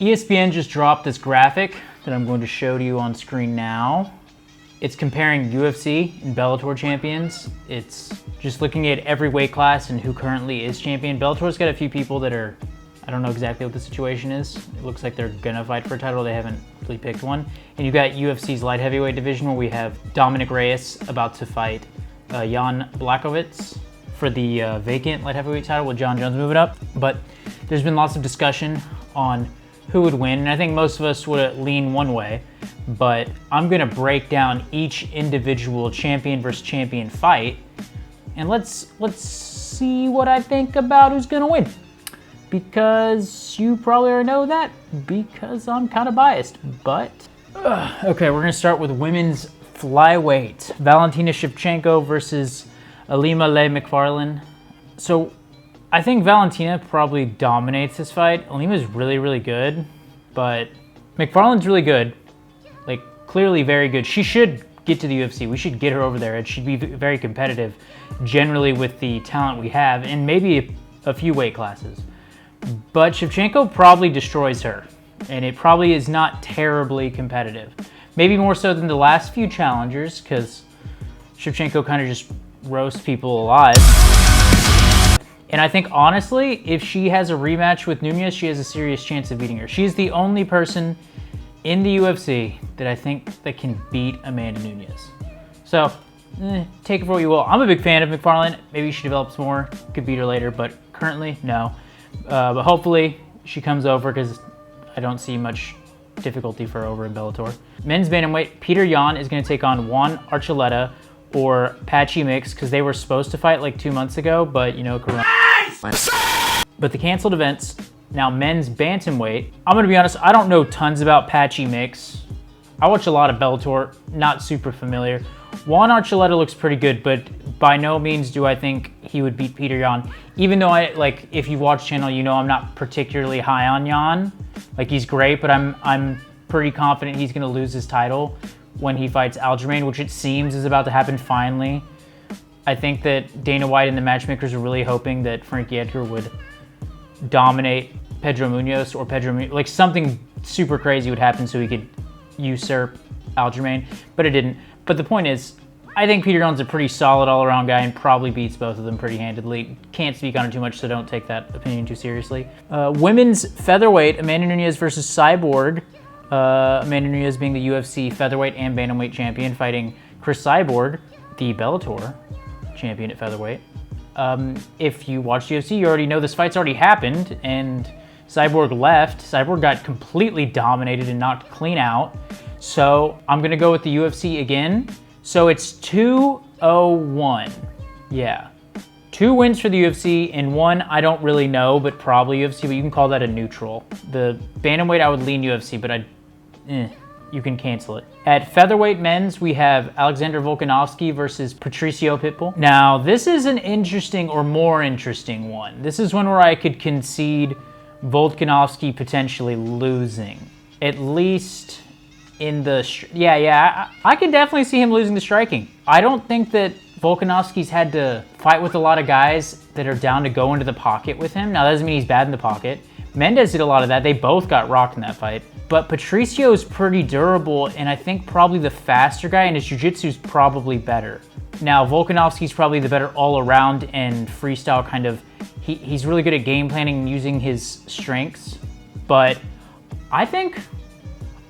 ESPN just dropped this graphic that I'm going to show to you on screen now. It's comparing UFC and Bellator champions. It's just looking at every weight class and who currently is champion. Bellator's got a few people that are, I don't know exactly what the situation is. It looks like they're gonna fight for a title. They haven't really picked one. And you got UFC's light heavyweight division where we have Dominick Reyes about to fight Yohn for the vacant light heavyweight title with John Jones moving up. But there's been lots of discussion on who would win, and I think most of us would lean one way, but I'm gonna break down each individual champion versus champion fight, and let's see what I think about who's gonna win. Because you probably already know that, because I'm kind of biased, but... Okay, we're gonna start with women's flyweight. Valentina Shevchenko versus Lima McFarlane. So, I think Valentina probably dominates this fight. Lima's really, really good, but McFarlane's really good. Like, clearly very good. She should get to the UFC. We should get her over there. It should be very competitive, generally with the talent we have, and maybe a few weight classes. But Shevchenko probably destroys her, and it probably is not terribly competitive. Maybe more so than the last few challengers, because Shevchenko kind of just roasts people alive. And I think, honestly, if she has a rematch with Nunes, she has a serious chance of beating her. She's the only person in the UFC that I think that can beat Amanda Nunes. So, take it for what you will. I'm a big fan of McFarlane. Maybe she develops more, could beat her later, but currently, no. But hopefully, she comes over because I don't see much difficulty for her over in Bellator. Men's bantamweight, Petr Yan is going to take on Juan Archuleta or Patchy Mix, because they were supposed to fight like 2 months ago, but you know, Corona. But the canceled events. Now, men's bantamweight. I'm gonna be honest, I don't know tons about Patchy Mix. I watch a lot of Bellator, not super familiar. Juan Archuleta looks pretty good, but by no means do I think he would beat Petr Yan. Even though if you watch channel, you know I'm not particularly high on Yan. Like, he's great, but I'm pretty confident he's gonna lose his title when he fights Aljamain, which it seems is about to happen finally. I think that Dana White and the matchmakers are really hoping that Frankie Edgar would dominate Pedro Munoz, or like something super crazy would happen so he could usurp Aljamain, but it didn't. But the point is, I think Petr Yan's a pretty solid all-around guy and probably beats both of them pretty handedly. Can't speak on it too much, so don't take that opinion too seriously. Women's featherweight, Amanda Nunes versus Cyborg. Amanda Nunes being the UFC featherweight and bantamweight champion, fighting Chris Cyborg, the Bellator champion at featherweight. If you watch UFC, you already know this fight's already happened, and Cyborg left. Cyborg got completely dominated and knocked clean out. So I'm gonna go with the UFC again. So it's 2-0-1. Yeah. 2 wins for the UFC, and 1 I don't really know, but probably UFC, but you can call that a neutral. The bantamweight I would lean UFC, but you can cancel it. At featherweight men's, we have Alexander Volkanovski versus Patricio Pitbull. Now, this is an interesting, or more interesting one. This is one where I could concede Volkanovski potentially losing. At least in the... I could definitely see him losing the striking. I don't think that Volkanovski's had to fight with a lot of guys that are down to go into the pocket with him. Now, that doesn't mean he's bad in the pocket. Mendez did a lot of that. They both got rocked in that fight. But Patricio's pretty durable, and I think probably the faster guy, and his jiu-jitsu's probably better. Now, Volkanovski's probably the better all-around and freestyle kind of... He's really good at game planning and using his strengths. But I think...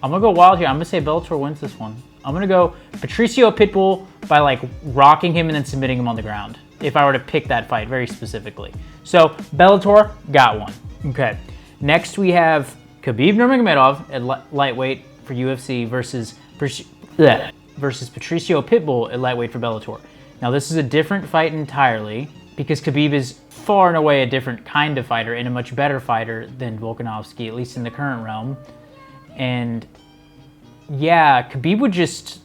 I'm gonna go wild here. I'm gonna say Bellator wins this one. I'm gonna go Patricio Pitbull by like rocking him and then submitting him on the ground, if I were to pick that fight very specifically. So Bellator got one. Okay. Next we have Khabib Nurmagomedov at lightweight for UFC versus Patricio Pitbull at lightweight for Bellator. Now this is a different fight entirely because Khabib is far and away a different kind of fighter and a much better fighter than Volkanovski, at least in the current realm. And yeah, Khabib would just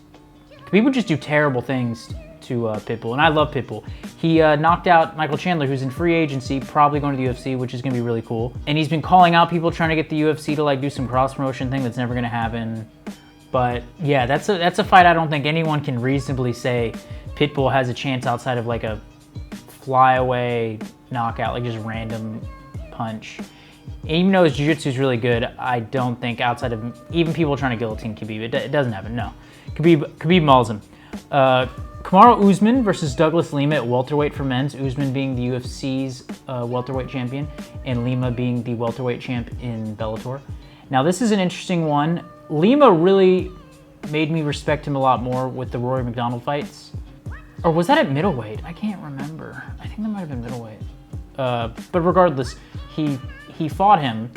do terrible things to Pitbull, and I love Pitbull. He knocked out Michael Chandler, who's in free agency, probably going to the UFC, which is going to be really cool. And he's been calling out people trying to get the UFC to like do some cross promotion thing that's never going to happen. But yeah, that's a fight I don't think anyone can reasonably say Pitbull has a chance outside of like a flyaway knockout, like just random punch. Even though his jiu-jitsu is really good, I don't think outside of even people trying to guillotine Khabib, it doesn't happen, no. Khabib mauls him. Kamaru Usman versus Douglas Lima at welterweight for men's, Usman being the UFC's welterweight champion, and Lima being the welterweight champ in Bellator. Now this is an interesting one. Lima really made me respect him a lot more with the Rory McDonald fights. Or was that at middleweight? I can't remember. I think that might have been middleweight. But regardless, he fought him,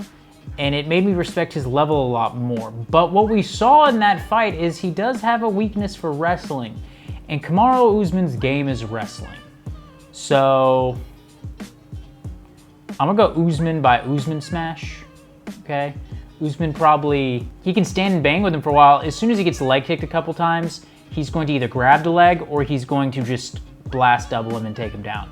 and it made me respect his level a lot more. But what we saw in that fight is he does have a weakness for wrestling, and Kamaru Usman's game is wrestling. So I'm gonna go Usman by Usman smash, okay? Usman probably, he can stand and bang with him for a while. As soon as he gets leg kicked a couple times, he's going to either grab the leg or he's going to just blast double him and take him down.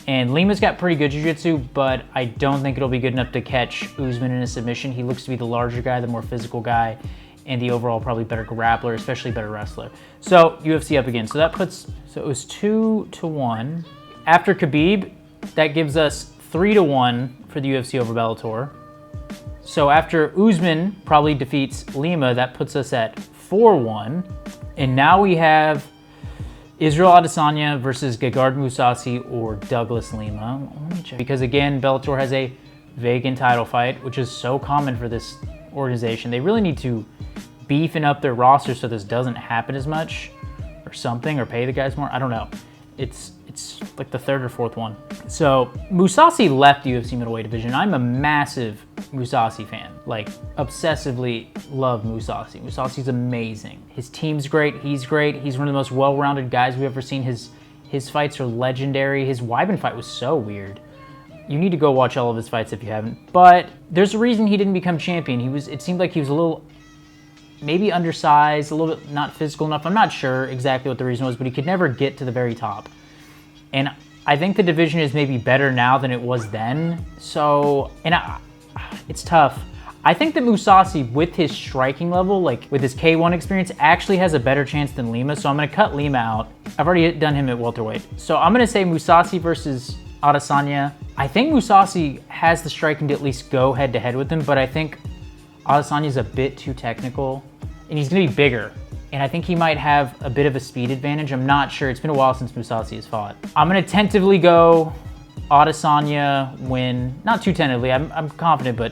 And Lima's got pretty good jiu-jitsu, but I don't think it'll be good enough to catch Usman in a submission. He looks to be the larger guy, the more physical guy, and the overall probably better grappler, especially better wrestler. So UFC up again. So that puts, so it was 2-1. After Khabib, that gives us 3-1 for the UFC over Bellator. So after Usman probably defeats Lima, that puts us at 4-1. And now we have Israel Adesanya versus Gegard Mousasi or Douglas Lima. Let me check. Because again, Bellator has a vacant title fight, which is so common for this organization. They really need to beefing up their roster so this doesn't happen as much or something, or pay the guys more. I don't know. It's like the third or fourth one. So Mousasi left the UFC middleweight division. I'm a massive Mousasi fan, like obsessively love Mousasi. Mousasi's amazing. His team's great, he's great. He's one of the most well-rounded guys we've ever seen. His fights are legendary. His Weidman fight was so weird. You need to go watch all of his fights if you haven't. But there's a reason he didn't become champion. It seemed like he was a little, maybe undersized, a little bit not physical enough. I'm not sure exactly what the reason was, but he could never get to the very top. And I think the division is maybe better now than it was then. So, it's tough. I think that Mousasi, with his striking level, like with his K1 experience, actually has a better chance than Lima. So I'm gonna cut Lima out. I've already done him at welterweight. So I'm gonna say Mousasi versus Adesanya. I think Mousasi has the striking to at least go head to head with him, but I think Adesanya's a bit too technical, and he's gonna be bigger. And I think he might have a bit of a speed advantage. I'm not sure. It's been a while since Mousasi has fought. I'm gonna tentatively go Adesanya win. Not too tentatively, I'm confident, but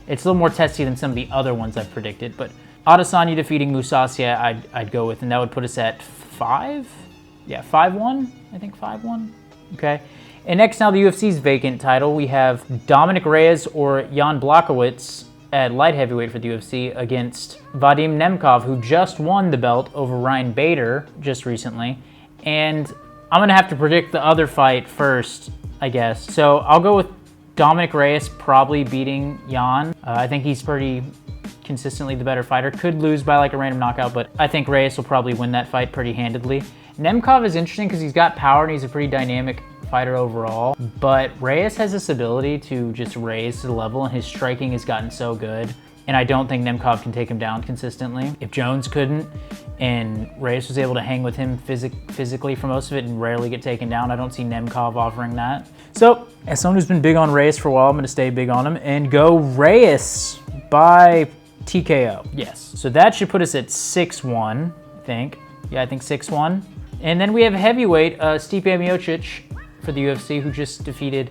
it's a little more testy than some of the other ones I've predicted. But Adesanya defeating Mousasi, I'd go with, and that would put us at 5? Yeah, 5-1, I think 5-1, okay. And next now the UFC's vacant title, we have Dominick Reyes or Jan Blachowicz at light heavyweight for the UFC against Vadim Nemkov, who just won the belt over Ryan Bader just recently. And I'm gonna have to predict the other fight first, I guess. So I'll go with Dominick Reyes probably beating Yohn. I think he's pretty consistently the better fighter. Could lose by like a random knockout, but I think Reyes will probably win that fight pretty handedly. Nemkov is interesting because he's got power and he's a pretty dynamic fighter overall, but Reyes has this ability to just raise to the level, and his striking has gotten so good, and I don't think Nemkov can take him down consistently. If Jones couldn't, and Reyes was able to hang with him physically for most of it and rarely get taken down, I don't see Nemkov offering that. So, as someone who's been big on Reyes for a while, I'm gonna stay big on him and go Reyes by TKO. Yes, so that should put us at 6-1, I think. Yeah, I think 6-1. And then we have heavyweight, Stipe Miocic for the UFC, who just defeated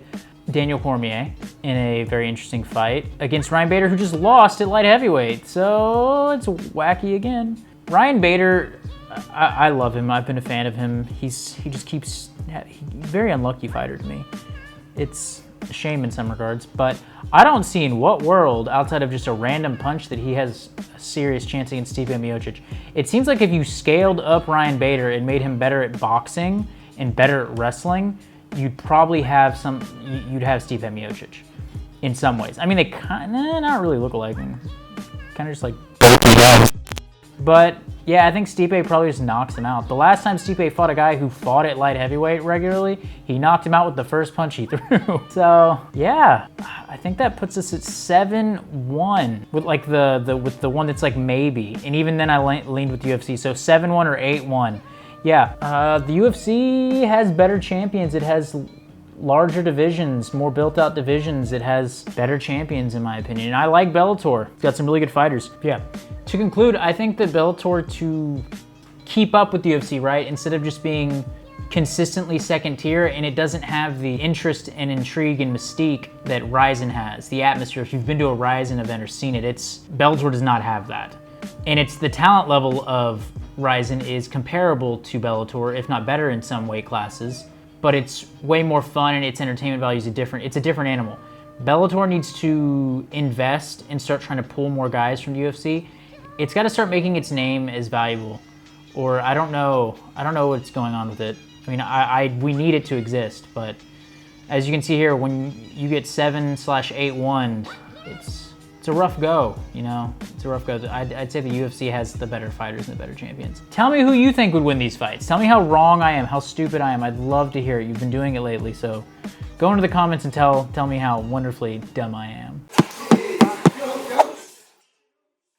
Daniel Cormier in a very interesting fight against Ryan Bader, who just lost at light heavyweight. So it's wacky again. Ryan Bader, I love him. I've been a fan of him. He just keeps, very unlucky fighter to me. It's a shame in some regards, but I don't see in what world, outside of just a random punch, that he has a serious chance against Stipe Miocic. It seems like if you scaled up Ryan Bader and made him better at boxing and better at wrestling, you'd probably have you'd have Stipe Miocic in some ways. I mean, they kind of not really look alike, kind of just like bulky guys. But yeah, I think Stipe probably just knocks him out. The last time Stipe fought a guy who fought at light heavyweight regularly, he knocked him out with the first punch he threw. So yeah, I think that puts us at 7-1 with like with the one that's like maybe, and even then I leaned with UFC. So 7-1 or 8-1. Yeah, the UFC has better champions. It has larger divisions, more built out divisions. It has better champions in my opinion. And I like Bellator. It's got some really good fighters. Yeah. To conclude, I think that Bellator, to keep up with the UFC, right? Instead of just being consistently second tier, and it doesn't have the interest and intrigue and mystique that Ryzen has. The atmosphere, if you've been to a Ryzen event or seen it, Bellator does not have that. And it's the talent level of Ryzen is comparable to Bellator, if not better in some weight classes, but it's way more fun and its entertainment value is it's a different animal. Bellator needs to invest and start trying to pull more guys from the UFC. It's got to start making its name as valuable, or I don't know what's going on with it. I mean, we need it to exist, but as you can see here, when you get 7/8-1, it's a rough go, you know? It's a rough go. I'd say the UFC has the better fighters and the better champions. Tell me who you think would win these fights. Tell me how wrong I am, how stupid I am. I'd love to hear it. You've been doing it lately, so go into the comments and tell me how wonderfully dumb I am.